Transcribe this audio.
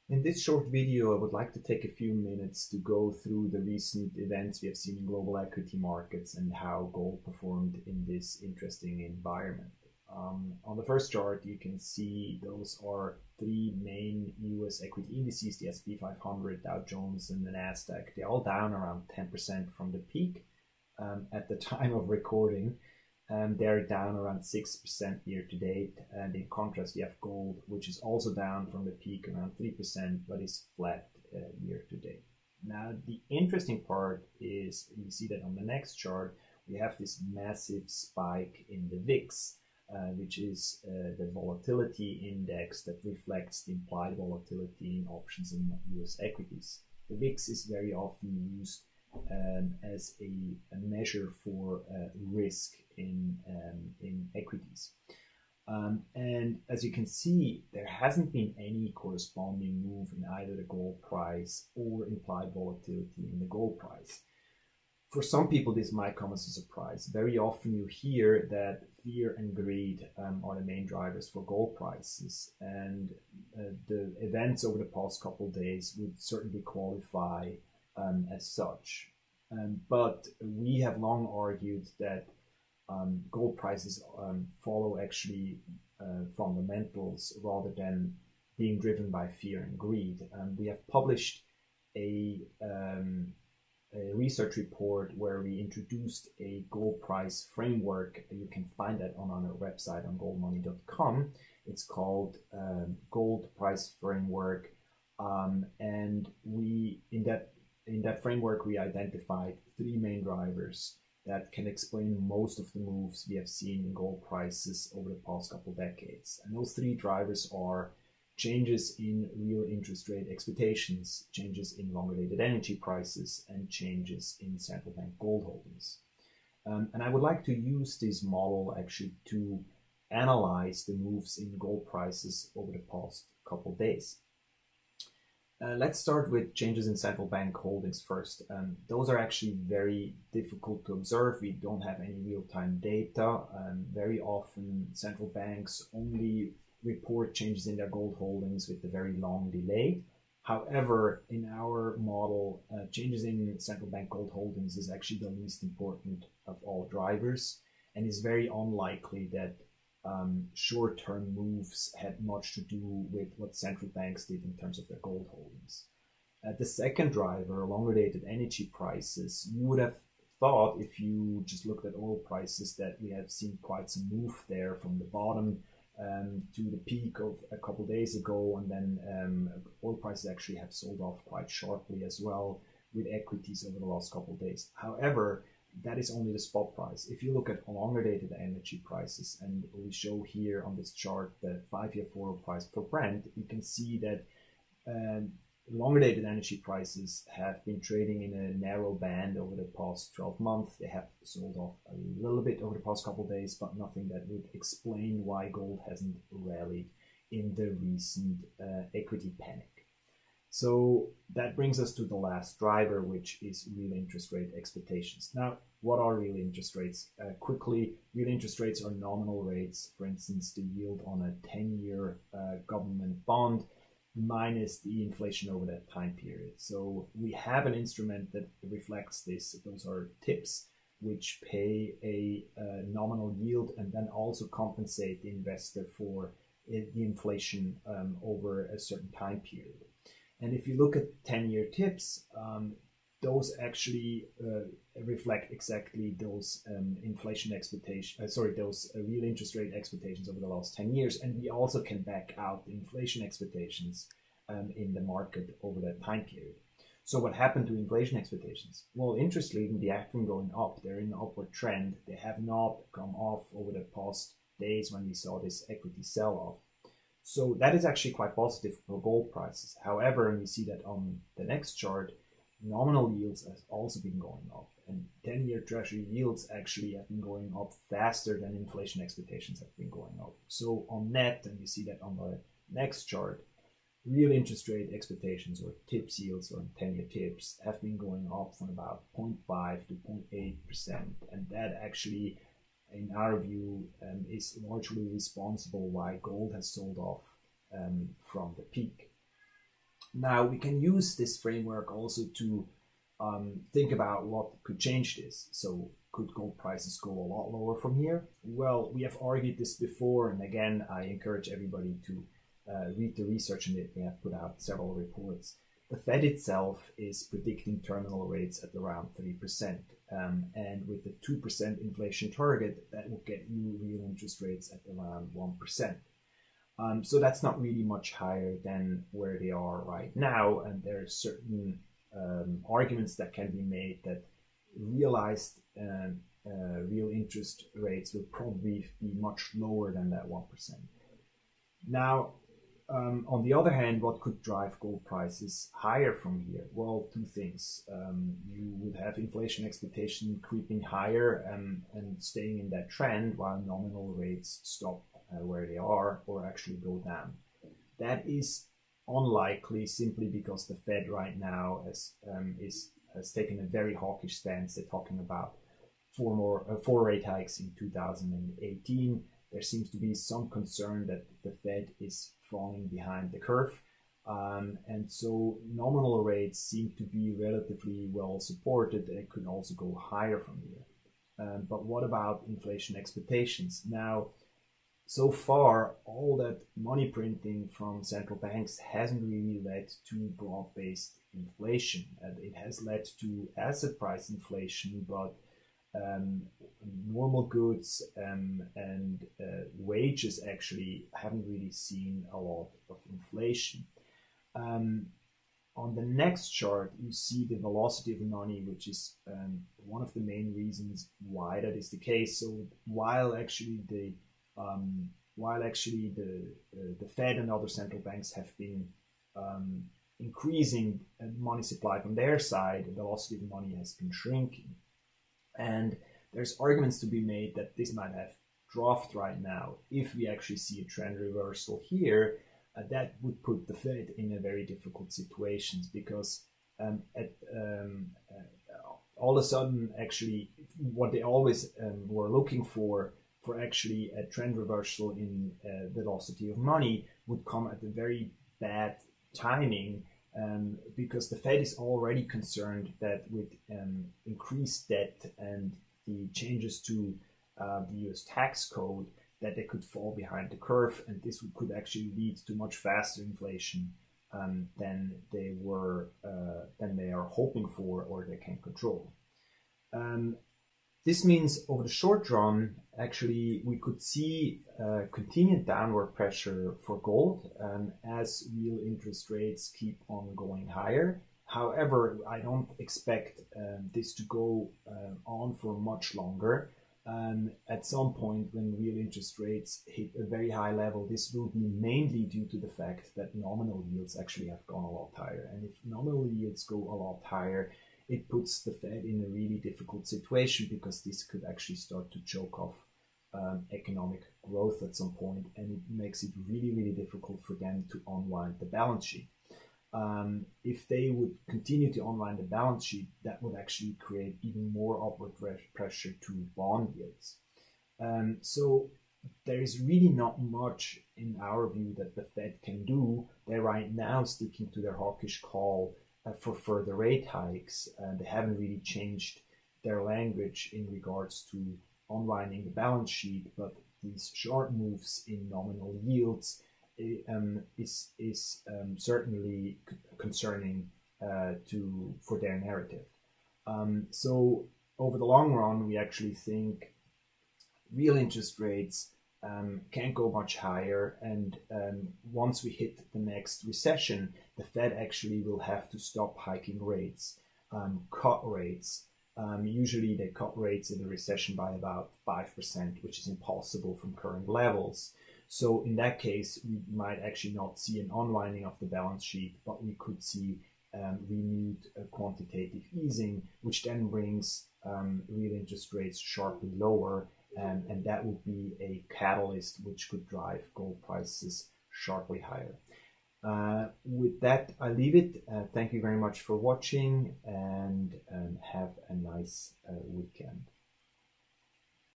In this short video, I would like to take a few minutes to go through the recent events we have seen in global equity markets and how gold performed in this interesting environment. On the first chart, you can see those are three main US equity indices, the S&P 500, Dow Jones, and the NASDAQ. They're all down around 10% from the peak at the time of recording. They're down around 6% year to date, and in contrast you have gold, which is also down from the peak around 3% but is flat year to date. Now the interesting part is, you see that on the next chart, we have this massive spike in the VIX, which is the Volatility Index that reflects the implied volatility in options in US equities. The VIX is very often used as a measure for risk in equities. And as you can see, there hasn't been any corresponding move in either the gold price or implied volatility in the gold price. For some people, this might come as a surprise. Very often you hear that fear and greed are the main drivers for gold prices, and the events over the past couple of days would certainly qualify as such. But we have long argued that gold prices follow actually fundamentals rather than being driven by fear and greed. We have published a research report where we introduced a gold price framework. You can find that on our website on goldmoney.com. It's called Gold Price Framework, and we in that framework we identified three main drivers that can explain most of the moves we have seen in gold prices over the past couple of decades. And those three drivers are changes in real interest rate expectations, changes in longer-dated energy prices, and changes in central bank gold holdings. And I would like to use this model actually to analyze the moves in gold prices over the past couple of days. Let's start with changes in central bank holdings first. Those are actually very difficult to observe. We don't have any real-time data. Very often central banks only report changes in their gold holdings with a very long delay. However, in our model, changes in central bank gold holdings is actually the least important of all drivers, and is very unlikely that short-term moves had much to do with what central banks did in terms of their gold holdings. The second driver, longer-dated energy prices, you would have thought, if you just looked at oil prices, that we have seen quite some move there from the bottom to the peak of a couple of days ago, and then oil prices actually have sold off quite sharply as well with equities over the last couple of days. However, that is only the spot price. If you look at longer dated energy prices, and we show here on this chart the 5-year forward price for Brent, you can see that longer dated energy prices have been trading in a narrow band over the past 12 months. They have sold off a little bit over the past couple of days, but nothing that would explain why gold hasn't rallied in the recent equity panic. So that brings us to the last driver, which is real interest rate expectations. Now, what are real interest rates? Quickly, real interest rates are nominal rates. For instance, the yield on a 10-year government bond minus the inflation over that time period. So we have an instrument that reflects this. Those are TIPS, which pay a nominal yield and then also compensate the investor for the inflation over a certain time period. And if you look at 10-year TIPS, those actually reflect exactly those inflation expectations, those real interest rate expectations over the last 10 years. And we also can back out the inflation expectations in the market over that time period. So what happened to inflation expectations? Well, interestingly, they have been going up. They're in an upward trend. They have not come off over the past days when we saw this equity sell-off. So that is actually quite positive for gold prices. However, and we see that on the next chart, nominal yields have also been going up, and 10-year treasury yields actually have been going up faster than inflation expectations have been going up. So on net, and you see that on the next chart, real interest rate expectations, or TIPS yields, or 10-year TIPS, have been going up from about 0.5 to 0.8%, and that actually, in our view, is largely responsible why gold has sold off from the peak. Now we can use this framework also to think about what could change this. So could gold prices go a lot lower from here? Well, we have argued this before, and again, I encourage everybody to read the research on it. They have put out several reports. The Fed itself is predicting terminal rates at around 3%. And with the 2% inflation target, that will get you real interest rates at around 1%. So that's not really much higher than where they are right now. And there are certain arguments that can be made that realized real interest rates will probably be much lower than that 1%. Now, on the other hand, what could drive gold prices higher from here? Well, two things. You would have inflation expectation creeping higher and staying in that trend while nominal rates stop where they are or actually go down. That is unlikely simply because the Fed right now has taken a very hawkish stance. They're talking about four rate hikes in 2018. There seems to be some concern that the Fed is falling behind the curve. And so nominal rates seem to be relatively well supported. They could also go higher from here. But what about inflation expectations? Now, so far, all that money printing from central banks hasn't really led to broad-based inflation. It has led to asset price inflation, but normal goods and wages actually haven't really seen a lot of inflation. On the next chart, you see the velocity of money, which is one of the main reasons why that is the case. So while actually the Fed and other central banks have been increasing money supply from their side, the velocity of money has been shrinking. And there's arguments to be made that this might have dropped right now. If we actually see a trend reversal here, that would put the Fed in a very difficult situation because all of a sudden, actually, what they always were looking for actually a trend reversal in velocity of money would come at a very bad timing. Because the Fed is already concerned that with increased debt and the changes to the US tax code, that they could fall behind the curve, and this could actually lead to much faster inflation than they are hoping for or they can control. This means over the short run, actually, we could see continued downward pressure for gold as real interest rates keep on going higher. However, I don't expect this to go on for much longer. At some point when real interest rates hit a very high level, this will be mainly due to the fact that nominal yields actually have gone a lot higher. And if nominal yields go a lot higher, it puts the Fed in a really difficult situation because this could actually start to choke off economic growth at some point, and it makes it really, really difficult for them to unwind the balance sheet. If they would continue to unwind the balance sheet, that would actually create even more upward pressure to bond yields. So there is really not much in our view that the Fed can do. They're right now sticking to their hawkish call for further rate hikes. They haven't really changed their language in regards to unwinding the balance sheet, but these short moves in nominal yields is certainly concerning for their narrative. So over the long run, we actually think real interest rates can't go much higher, and once we hit the next recession, the Fed actually will have to stop hiking rates, cut rates. Usually they cut rates in a recession by about 5%, which is impossible from current levels. So in that case, we might actually not see an unwinding of the balance sheet, but we could see renewed quantitative easing, which then brings real interest rates sharply lower. And that would be a catalyst which could drive gold prices sharply higher. With that, I leave it. Thank you very much for watching, and have a nice weekend.